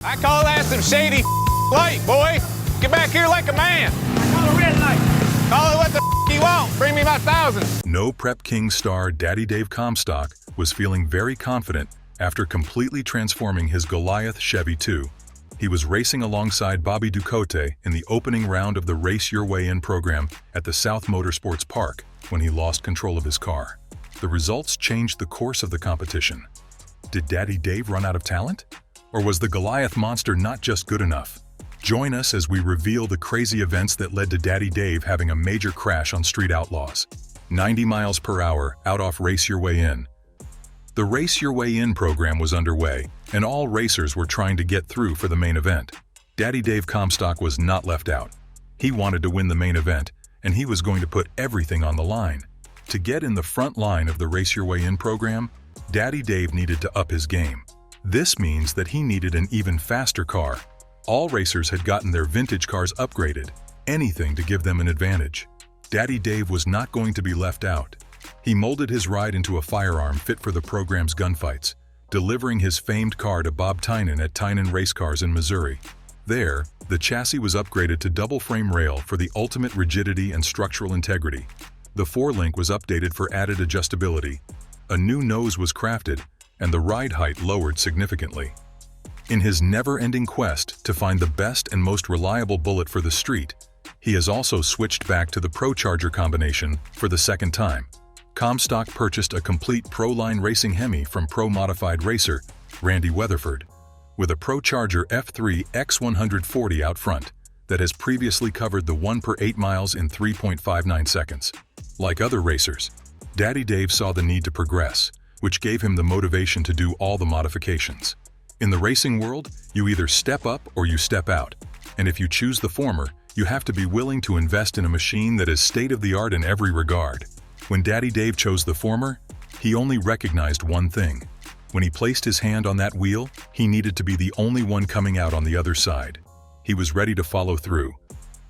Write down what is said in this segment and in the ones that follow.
I call that some shady light, boy. Get back here like a man. Call a red light. Call it what the you want. Bring me my 1,000. No Prep King star Daddy Dave Comstock was feeling very confident after completely transforming his Goliath Chevy II. He was racing alongside Bobby Ducote in the opening round of the Race Your Way In program at the South Motorsports Park when he lost control of his car. The results changed the course of the competition. Did Daddy Dave run out of talent? Or was the Goliath monster not just good enough? Join us as we reveal the crazy events that led to Daddy Dave having a major crash on Street Outlaws. 90 miles per hour out off Race Your Way In. The Race Your Way In program was underway, and all racers were trying to get through for the main event. Daddy Dave Comstock was not left out. He wanted to win the main event, and he was going to put everything on the line. To get in the front line of the Race Your Way In program, Daddy Dave needed to up his game. This means that he needed an even faster car. All racers had gotten their vintage cars upgraded, anything to give them an advantage. Daddy Dave was not going to be left out. He molded his ride into a firearm fit for the program's gunfights, delivering his famed car to Bob Tynan at Tynan Race Cars in Missouri. There, the chassis was upgraded to double-frame rail for the ultimate rigidity and structural integrity. The forelink was updated for added adjustability. A new nose was crafted, and the ride height lowered significantly. In his never-ending quest to find the best and most reliable bullet for the street, he has also switched back to the Pro Charger combination for the second time. Comstock purchased a complete Pro-Line racing Hemi from pro-modified racer Randy Weatherford, with a Pro Charger F3 X140 out front that has previously covered the 1 per 8 miles in 3.59 seconds. Like other racers, Daddy Dave saw the need to progress, which gave him the motivation to do all the modifications. In the racing world, you either step up or you step out, and if you choose the former, you have to be willing to invest in a machine that is state-of-the-art in every regard. When Daddy Dave chose the former, he only recognized one thing. When he placed his hand on that wheel, he needed to be the only one coming out on the other side. He was ready to follow through,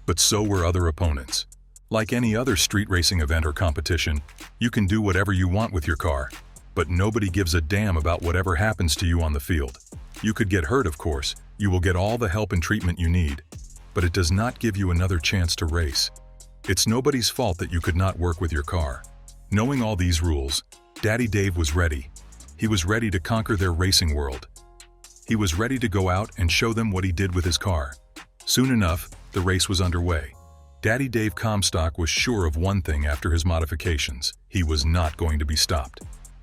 but so were other opponents. Like any other street racing event or competition, you can do whatever you want with your car, but nobody gives a damn about whatever happens to you on the field. You could get hurt, of course. You will get all the help and treatment you need, but it does not give you another chance to race. It's nobody's fault that you could not work with your car. Knowing all these rules, Daddy Dave was ready. He was ready to conquer their racing world. He was ready to go out and show them what he did with his car. Soon enough, the race was underway. Daddy Dave Comstock was sure of one thing after his modifications: he was not going to be stopped.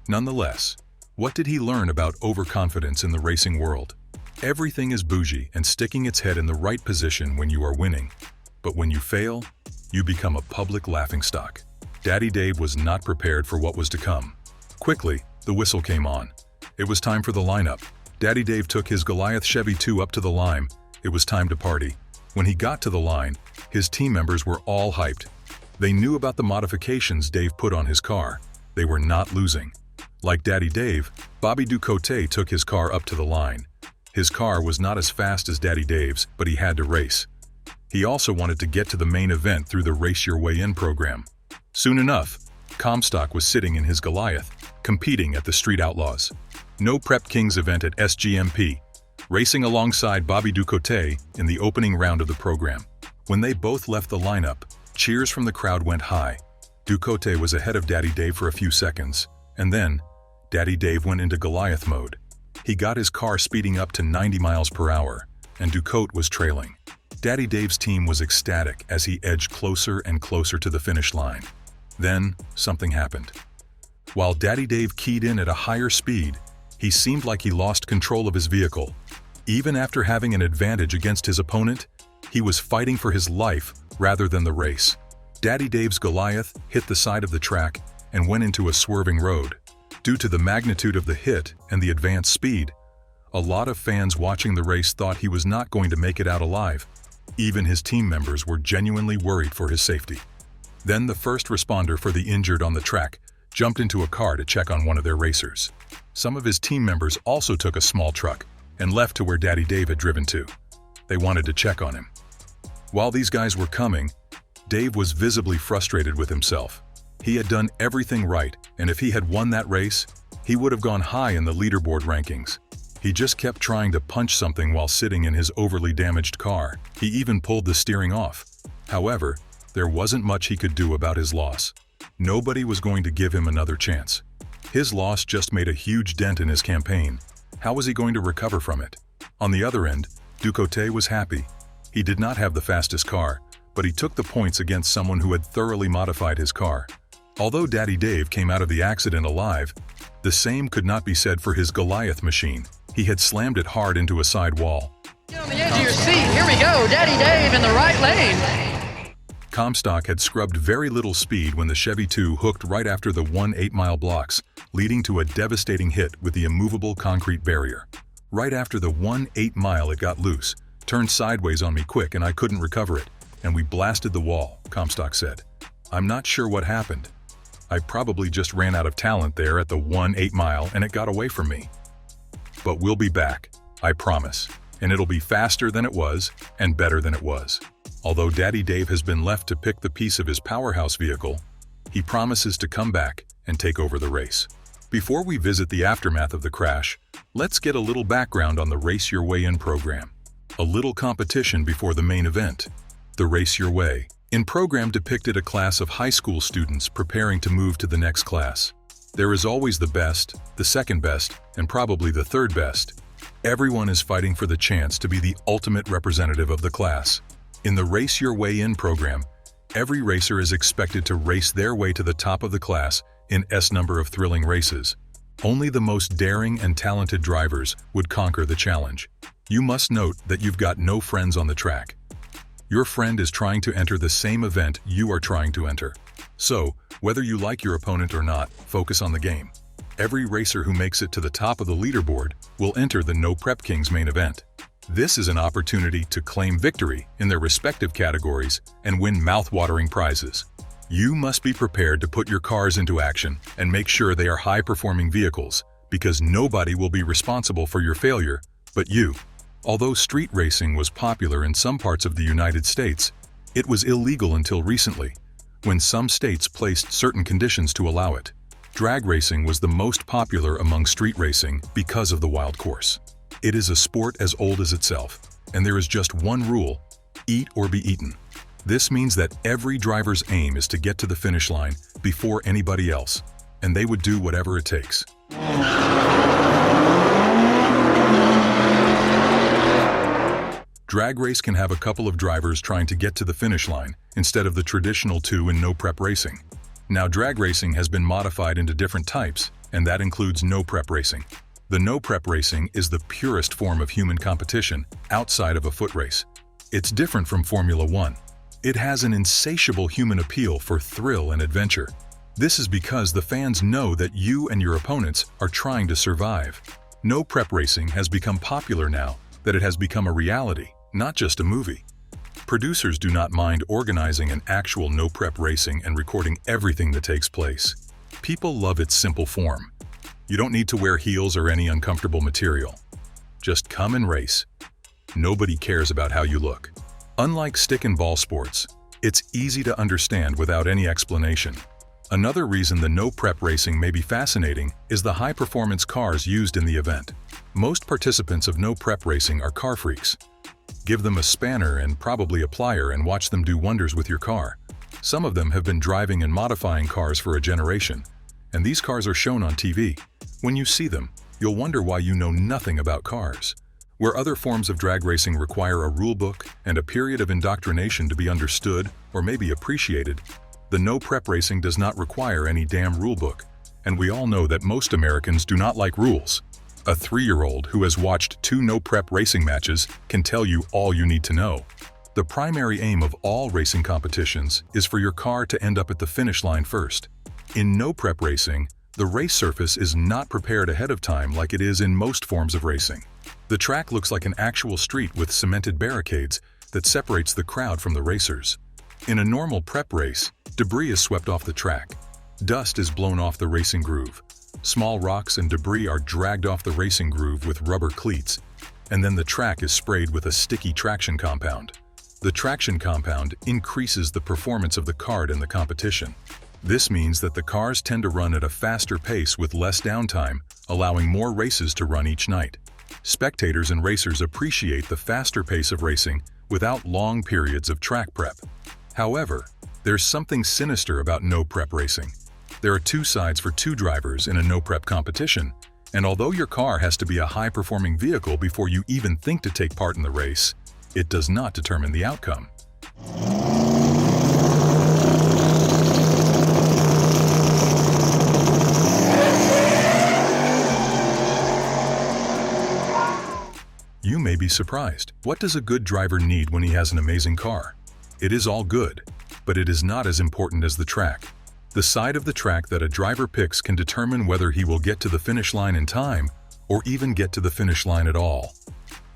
Nonetheless, what did he learn about overconfidence in the racing world? Everything is bougie and sticking its head in the right position when you are winning. But when you fail, you become a public laughingstock. Daddy Dave was not prepared for what was to come. Quickly, the whistle came on. It was time for the lineup. Daddy Dave took his Goliath Chevy II up to the line. It was time to party. When he got to the line, his team members were all hyped. They knew about the modifications Dave put on his car. They were not losing. Like Daddy Dave, Bobby Ducote took his car up to the line. His car was not as fast as Daddy Dave's, but he had to race. He also wanted to get to the main event through the Race Your Way In program. Soon enough, Comstock was sitting in his Goliath, competing at the Street Outlaws. No Prep Kings event at SGMP, racing alongside Bobby Ducote in the opening round of the program. When they both left the lineup, cheers from the crowd went high. Ducote was ahead of Daddy Dave for a few seconds, and then Daddy Dave went into Goliath mode. He got his car speeding up to 90 miles per hour, and Ducote was trailing. Daddy Dave's team was ecstatic as he edged closer and closer to the finish line. Then, something happened. While Daddy Dave keyed in at a higher speed, he seemed like he lost control of his vehicle. Even after having an advantage against his opponent, he was fighting for his life rather than the race. Daddy Dave's Goliath hit the side of the track and went into a swerving road. Due to the magnitude of the hit and the advanced speed, a lot of fans watching the race thought he was not going to make it out alive. Even his team members were genuinely worried for his safety. Then the first responder for the injured on the track jumped into a car to check on one of their racers. Some of his team members also took a small truck and left to where Daddy Dave had driven to. They wanted to check on him. While these guys were coming, Dave was visibly frustrated with himself. He had done everything right, and if he had won that race, he would have gone high in the leaderboard rankings. He He just kept trying to punch something while sitting in his overly damaged car. He even pulled the steering off. However, there wasn't much he could do about his loss. Nobody was going to give him another chance. His loss just made a huge dent in his campaign. How was he going to recover from it? On the other end, Ducote was happy. He did not have the fastest car, but he took the points against someone who had thoroughly modified his car. Although Daddy Dave came out of the accident alive, the same could not be said for his Goliath machine. He had slammed it hard into a side wall. Get on the edge of your seat. Here we go. Daddy Dave in the right lane. Comstock had scrubbed very little speed when the Chevy II hooked right after the 1/8-mile blocks, leading to a devastating hit with the immovable concrete barrier. Right after the 1/8-mile it got loose, turned sideways on me quick and I couldn't recover it, and we blasted the wall, Comstock said. I'm not sure what happened. I probably just ran out of talent there at the 1/8-mile and it got away from me. But we'll be back, I promise, and it'll be faster than it was and better than it was. Although Daddy Dave has been left to pick the piece of his powerhouse vehicle, he promises to come back and take over the race. Before we visit the aftermath of the crash, let's get a little background on the Race Your Way In program. A little competition before the main event. The Race Your Way In program depicted a class of high school students preparing to move to the next class. There is always the best, the second best, and probably the third best. Everyone is fighting for the chance to be the ultimate representative of the class. In the Race Your Way In program, every racer is expected to race their way to the top of the class in S number of thrilling races. Only the most daring and talented drivers would conquer the challenge. You must note that you've got no friends on the track. Your friend is trying to enter the same event you are trying to enter. So, whether you like your opponent or not, focus on the game. Every racer who makes it to the top of the leaderboard will enter the No Prep Kings main event. This is an opportunity to claim victory in their respective categories and win mouth-watering prizes. You must be prepared to put your cars into action and make sure they are high-performing vehicles, because nobody will be responsible for your failure but you. Although street racing was popular in some parts of the United States, it was illegal until recently, when some states placed certain conditions to allow it. Drag racing was the most popular among street racing because of the wild course. It is a sport as old as itself, and there is just one rule: eat or be eaten. This means that every driver's aim is to get to the finish line before anybody else, and they would do whatever it takes. Drag race can have a couple of drivers trying to get to the finish line instead of the traditional two in no-prep racing. Now, drag racing has been modified into different types, and that includes no-prep racing. The no-prep racing is the purest form of human competition outside of a foot race. It's different from Formula One. It has an insatiable human appeal for thrill and adventure. This is because the fans know that you and your opponents are trying to survive. No-prep racing has become popular now that it has become a reality, not just a movie. Producers do not mind organizing an actual no-prep racing and recording everything that takes place. People love its simple form. You don't need to wear heels or any uncomfortable material. Just come and race. Nobody cares about how you look. Unlike stick and ball sports, it's easy to understand without any explanation. Another reason the no-prep racing may be fascinating is the high-performance cars used in the event. Most participants of no-prep racing are car freaks. Give them a spanner and probably a plier and watch them do wonders with your car. Some of them have been driving and modifying cars for a generation, and these cars are shown on TV. When you see them, you'll wonder why you know nothing about cars. Where other forms of drag racing require a rule book and a period of indoctrination to be understood or maybe appreciated, the no-prep racing does not require any damn rule book, and we all know that most Americans do not like rules. A 3-year-old who has watched 2 no-prep racing matches can tell you all you need to know. The primary aim of all racing competitions is for your car to end up at the finish line first. In no-prep racing, the race surface is not prepared ahead of time like it is in most forms of racing. The track looks like an actual street with cemented barricades that separates the crowd from the racers. In a normal prep race, debris is swept off the track. Dust is blown off the racing groove. Small rocks and debris are dragged off the racing groove with rubber cleats, and then the track is sprayed with a sticky traction compound. The traction compound increases the performance of the car in the competition. This means that the cars tend to run at a faster pace with less downtime, allowing more races to run each night. Spectators and racers appreciate the faster pace of racing without long periods of track prep. However, there's something sinister about no-prep racing. There are two sides for two drivers in a no-prep competition, and although your car has to be a high-performing vehicle before you even think to take part in the race, it does not determine the outcome. You may be surprised. What does a good driver need when he has an amazing car? It is all good, but it is not as important as the track. The side of the track that a driver picks can determine whether he will get to the finish line in time or even get to the finish line at all.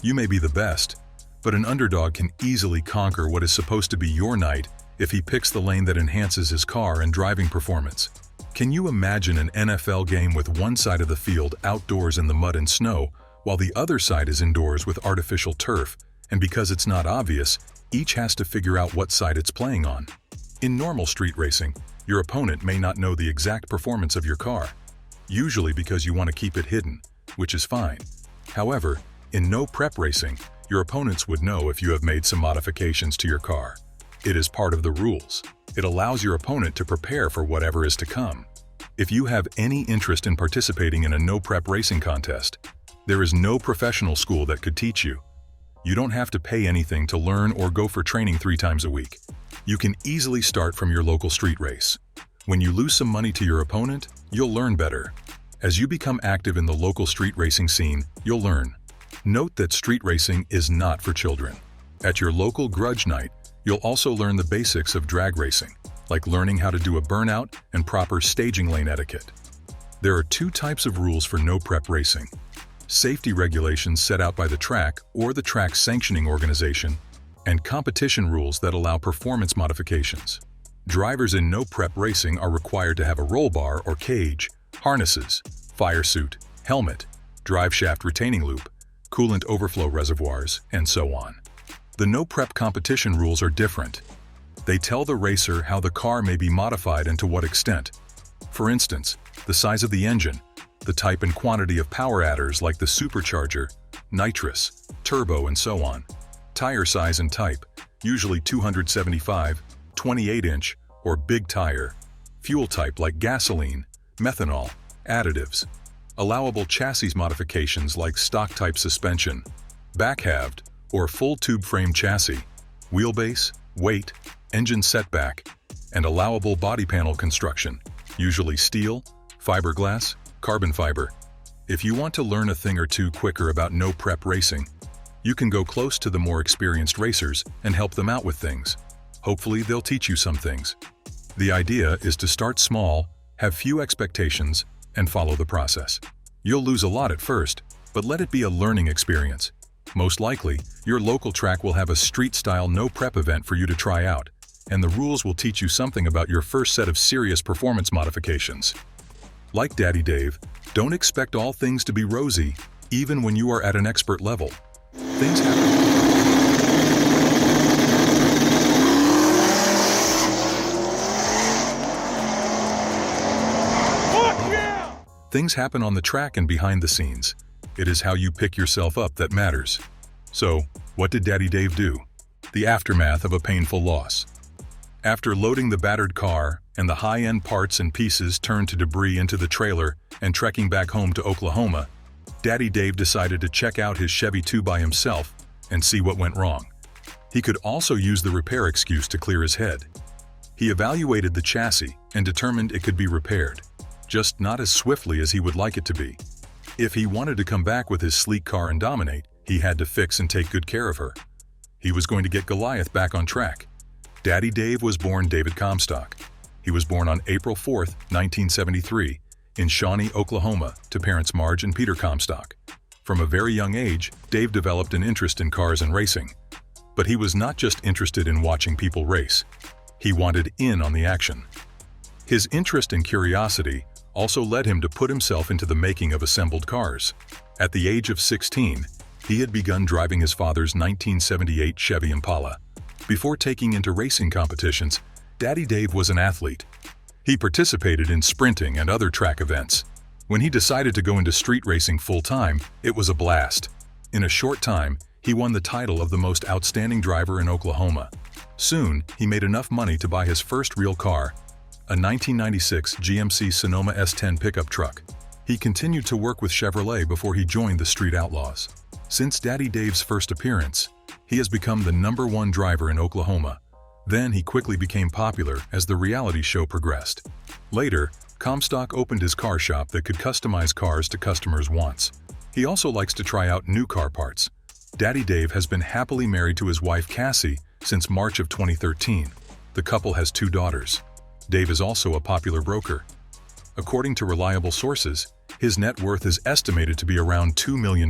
You may be the best, but an underdog can easily conquer what is supposed to be your night if he picks the lane that enhances his car and driving performance. Can you imagine an NFL game with one side of the field outdoors in the mud and snow, while the other side is indoors with artificial turf, and because it's not obvious, each has to figure out what side it's playing on? In normal street racing, your opponent may not know the exact performance of your car, usually because you want to keep it hidden, which is fine. However, in no-prep racing, your opponents would know if you have made some modifications to your car. It is part of the rules. It allows your opponent to prepare for whatever is to come. If you have any interest in participating in a no-prep racing contest, there is no professional school that could teach you. You don't have to pay anything to learn or go for training 3 times a week. You can easily start from your local street race. When you lose some money to your opponent, you'll learn better. As you become active in the local street racing scene, you'll learn. Note that street racing is not for children. At your local grudge night, you'll also learn the basics of drag racing, like learning how to do a burnout and proper staging lane etiquette. There are 2 types of rules for no-prep racing: safety regulations set out by the track or the track sanctioning organization, and competition rules that allow performance modifications. Drivers in no-prep racing are required to have a roll bar or cage, harnesses, fire suit, helmet, drive shaft retaining loop, coolant overflow reservoirs, and so on. The no-prep competition rules are different. They tell the racer how the car may be modified and to what extent. For instance, the size of the engine, the type and quantity of power adders like the supercharger, nitrous, turbo, and so on. Tire size and type, usually 275, 28-inch, or big tire. Fuel type like gasoline, methanol, additives. Allowable chassis modifications like stock-type suspension, back-halved, or full tube frame chassis. Wheelbase, weight, engine setback, and allowable body panel construction, usually steel, fiberglass, carbon fiber. If you want to learn a thing or two quicker about no-prep racing, you can go close to the more experienced racers and help them out with things. Hopefully, they'll teach you some things. The idea is to start small, have few expectations, and follow the process. You'll lose a lot at first, but let it be a learning experience. Most likely, your local track will have a street-style no-prep event for you to try out, and the rules will teach you something about your first set of serious performance modifications. Like Daddy Dave, don't expect all things to be rosy, even when you are at an expert level. Things happen on the track and behind the scenes. It is how you pick yourself up that matters. So, what did Daddy Dave do? The aftermath of a painful loss. After loading the battered car and the high-end parts and pieces turned to debris into the trailer and trekking back home to Oklahoma, Daddy Dave decided to check out his Chevy II by himself and see what went wrong. He could also use the repair excuse to clear his head. He evaluated the chassis and determined it could be repaired, just not as swiftly as he would like it to be. If he wanted to come back with his sleek car and dominate, he had to fix and take good care of her. He was going to get Goliath back on track. Daddy Dave was born David Comstock. He was born on April 4, 1973, in Shawnee, Oklahoma, to parents Marge and Peter Comstock. From a very young age, Dave developed an interest in cars and racing. But he was not just interested in watching people race. He wanted in on the action. His interest and curiosity also led him to put himself into the making of assembled cars. At the age of 16, he had begun driving his father's 1978 Chevy Impala. Before taking into racing competitions, Daddy Dave was an athlete. He participated in sprinting and other track events. When he decided to go into street racing full-time, it was a blast. In a short time, he won the title of the most outstanding driver in Oklahoma. Soon, he made enough money to buy his first real car, a 1996 GMC Sonoma S10 pickup truck. He continued to work with Chevrolet before he joined the Street Outlaws. Since Daddy Dave's first appearance, he has become the #1 driver in Oklahoma. Then he quickly became popular as the reality show progressed. Later, Comstock opened his car shop that could customize cars to customers' wants. He also likes to try out new car parts. Daddy Dave has been happily married to his wife Cassie since March of 2013. The couple has 2 daughters. Dave is also a popular broker. According to reliable sources, his net worth is estimated to be around $2 million.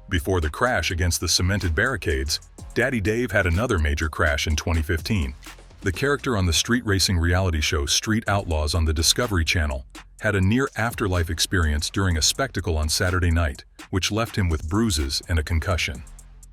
Before the crash against the cemented barricades, Daddy Dave had another major crash in 2015. The character on the street racing reality show Street Outlaws on the Discovery Channel had a near-afterlife experience during a spectacle on Saturday night, which left him with bruises and a concussion.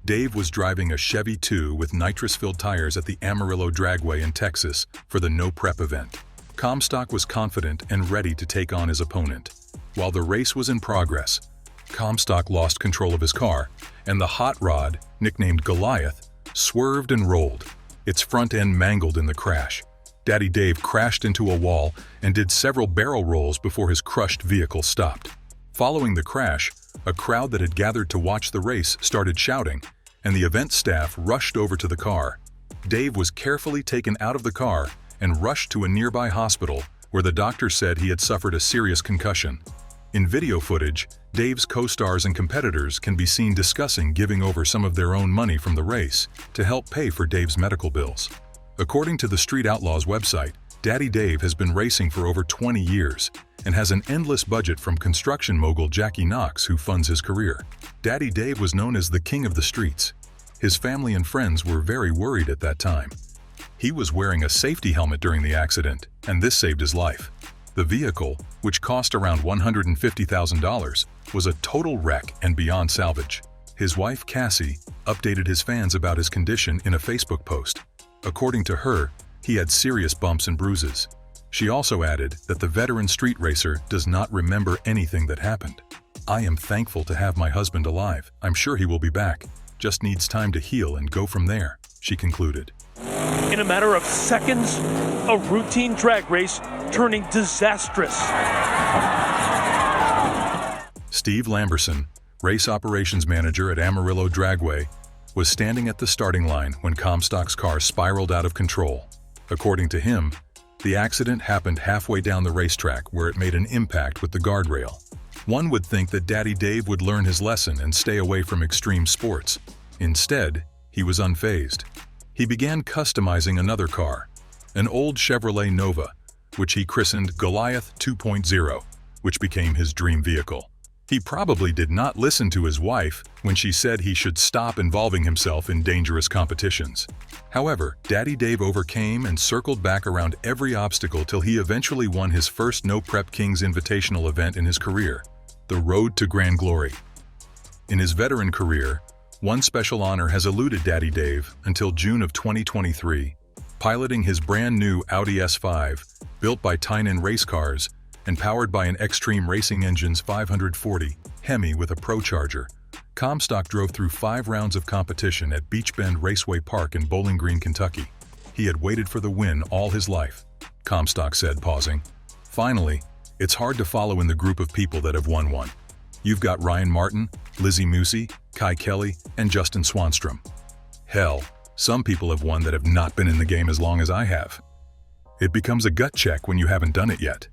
Dave was driving a Chevy II with nitrous-filled tires at the Amarillo Dragway in Texas for the No Prep event. Comstock was confident and ready to take on his opponent. While the race was in progress, Comstock lost control of his car, and the hot rod, nicknamed Goliath, swerved and rolled, its front end mangled in the crash. Daddy Dave crashed into a wall and did several barrel rolls before his crushed vehicle stopped. Following the crash, a crowd that had gathered to watch the race started shouting, and the event staff rushed over to the car. Dave was carefully taken out of the car and rushed to a nearby hospital where the doctor said he had suffered a serious concussion. In video footage, Dave's co-stars and competitors can be seen discussing giving over some of their own money from the race to help pay for Dave's medical bills. According to the Street Outlaws website, Daddy Dave has been racing for over 20 years and has an endless budget from construction mogul Jackie Knox, who funds his career. Daddy Dave was known as the king of the streets. His family and friends were very worried at that time. He was wearing a safety helmet during the accident, and this saved his life. The vehicle, which cost around $150,000, was a total wreck and beyond salvage. His wife, Cassie, updated his fans about his condition in a Facebook post. According to her, he had serious bumps and bruises. She also added that the veteran street racer does not remember anything that happened. "I am thankful to have my husband alive. I'm sure he will be back. Just needs time to heal and go from there," she concluded. In a matter of seconds, a routine drag race turning disastrous. Steve Lamberson, race operations manager at Amarillo Dragway, was standing at the starting line when Comstock's car spiraled out of control. According to him, the accident happened halfway down the racetrack where it made an impact with the guardrail. One would think that Daddy Dave would learn his lesson and stay away from extreme sports. Instead, he was unfazed. He began customizing another car, an old Chevrolet Nova, which he christened Goliath 2.0, which became his dream vehicle. He probably did not listen to his wife when she said he should stop involving himself in dangerous competitions. However, Daddy Dave overcame and circled back around every obstacle till he eventually won his first No Prep Kings Invitational event in his career, the Road to Grand Glory. In his veteran career, one special honor has eluded Daddy Dave until June of 2023, piloting his brand new Audi S5, built by Tynan Race Cars and powered by an Extreme Racing Engine's 540 Hemi with a ProCharger. Comstock drove through 5 rounds of competition at Beach Bend Raceway Park in Bowling Green, Kentucky. He had waited for the win all his life, Comstock said, pausing. "Finally, it's hard to follow in the group of people that have won one. You've got Ryan Martin, Lizzie Mousy, Kai Kelly, and Justin Swanstrom. Hell, some people have won that have not been in the game as long as I have. It becomes a gut check when you haven't done it yet."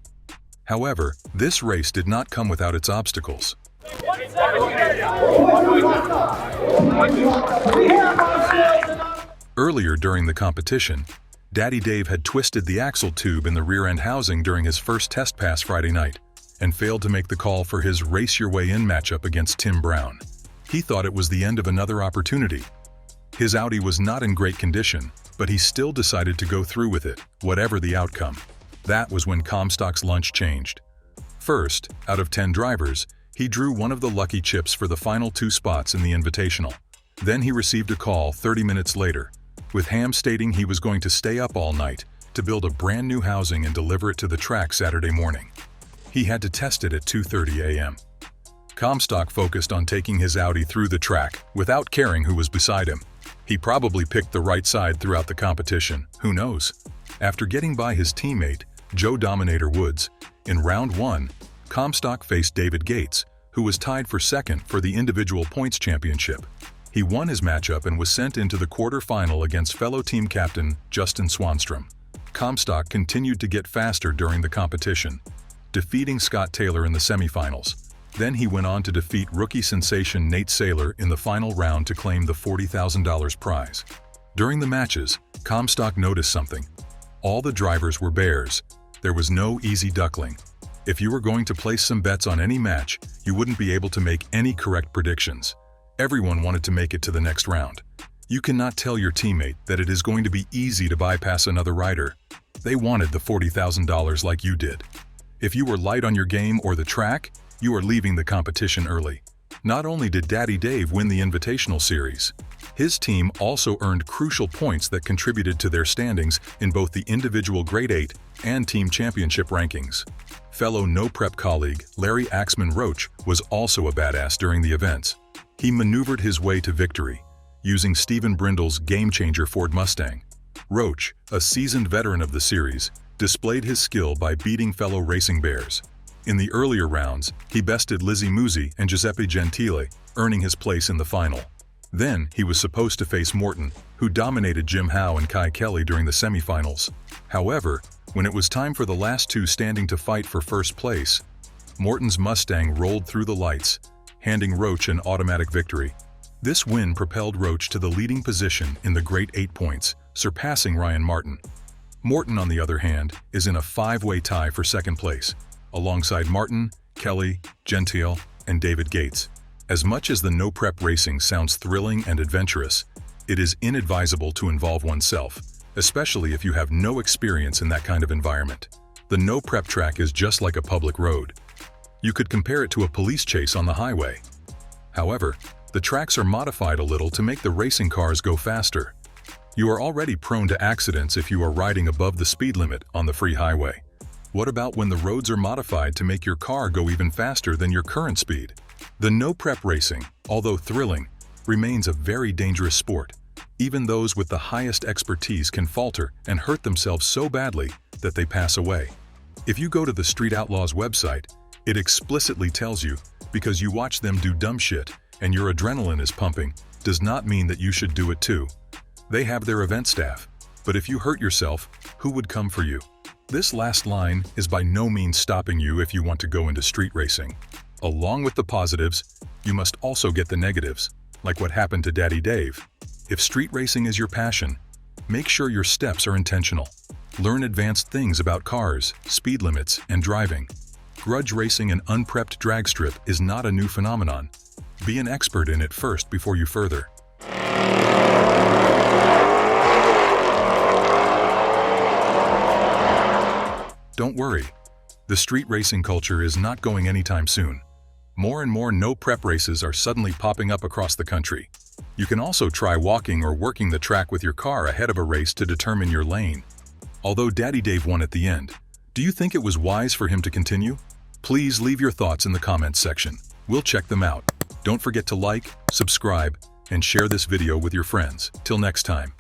However, this race did not come without its obstacles. Earlier during the competition, Daddy Dave had twisted the axle tube in the rear-end housing during his first test pass Friday night and failed to make the call for his Race Your Way In matchup against Tim Brown. He thought it was the end of another opportunity. His Audi was not in great condition, but he still decided to go through with it, whatever the outcome. That was when Comstock's lunch changed. First, out of 10 drivers, he drew one of the lucky chips for the final 2 spots in the Invitational. Then he received a call 30 minutes later, with Ham stating he was going to stay up all night to build a brand new housing and deliver it to the track Saturday morning. He had to test it at 2:30 a.m. Comstock focused on taking his Audi through the track without caring who was beside him. He probably picked the right side throughout the competition, who knows? After getting by his teammate, Joe Dominator Woods, in round 1, Comstock faced David Gates, who was tied for second for the individual points championship. He won his matchup and was sent into the quarter-final against fellow team captain Justin Swanstrom. Comstock continued to get faster during the competition, defeating Scott Taylor in the semifinals. Then he went on to defeat rookie sensation Nate Saylor in the final round to claim the $40,000 prize. During the matches, Comstock noticed something. All the drivers were bears. There was no easy duckling. If you were going to place some bets on any match, you wouldn't be able to make any correct predictions. Everyone wanted to make it to the next round. You cannot tell your teammate that it is going to be easy to bypass another rider. They wanted the $40,000 like you did. If you were light on your game or the track, you are leaving the competition early. Not only did Daddy Dave win the Invitational Series, his team also earned crucial points that contributed to their standings in both the individual Grade 8 and team championship rankings. Fellow no-prep colleague Larry Axman Roach was also a badass during the events. He maneuvered his way to victory, using Stephen Brindle's game-changer Ford Mustang. Roach, a seasoned veteran of the series, displayed his skill by beating fellow racing bears. In the earlier rounds, he bested Lizzie Musi and Giuseppe Gentile, earning his place in the final. Then, he was supposed to face Morton, who dominated Jim Howe and Kai Kelly during the semifinals. However, when it was time for the last two standing to fight for first place, Morton's Mustang rolled through the lights, handing Roach an automatic victory. This win propelled Roach to the leading position in the Great 8 points, surpassing Ryan Martin. Morton, on the other hand, is in a 5-way tie for second place, alongside Martin, Kelly, Gentile, and David Gates. As much as the no-prep racing sounds thrilling and adventurous, it is inadvisable to involve oneself, especially if you have no experience in that kind of environment. The no-prep track is just like a public road. You could compare it to a police chase on the highway. However, the tracks are modified a little to make the racing cars go faster. You are already prone to accidents if you are riding above the speed limit on the free highway. What about when the roads are modified to make your car go even faster than your current speed? The no-prep racing, although thrilling, remains a very dangerous sport. Even those with the highest expertise can falter and hurt themselves so badly that they pass away. If you go to the Street Outlaws website, it explicitly tells you because you watch them do dumb shit and your adrenaline is pumping does not mean that you should do it too. They have their event staff, but if you hurt yourself, who would come for you? This last line is by no means stopping you if you want to go into street racing. Along with the positives, you must also get the negatives, like what happened to Daddy Dave. If street racing is your passion, make sure your steps are intentional. Learn advanced things about cars, speed limits, and driving. Grudge racing and unprepped drag strip is not a new phenomenon. Be an expert in it first before you further. Don't worry, the street racing culture is not going anytime soon. More and more no-prep races are suddenly popping up across the country. You can also try walking or working the track with your car ahead of a race to determine your lane. Although Daddy Dave won at the end, do you think it was wise for him to continue? Please leave your thoughts in the comments section. We'll check them out. Don't forget to like, subscribe, and share this video with your friends. Till next time.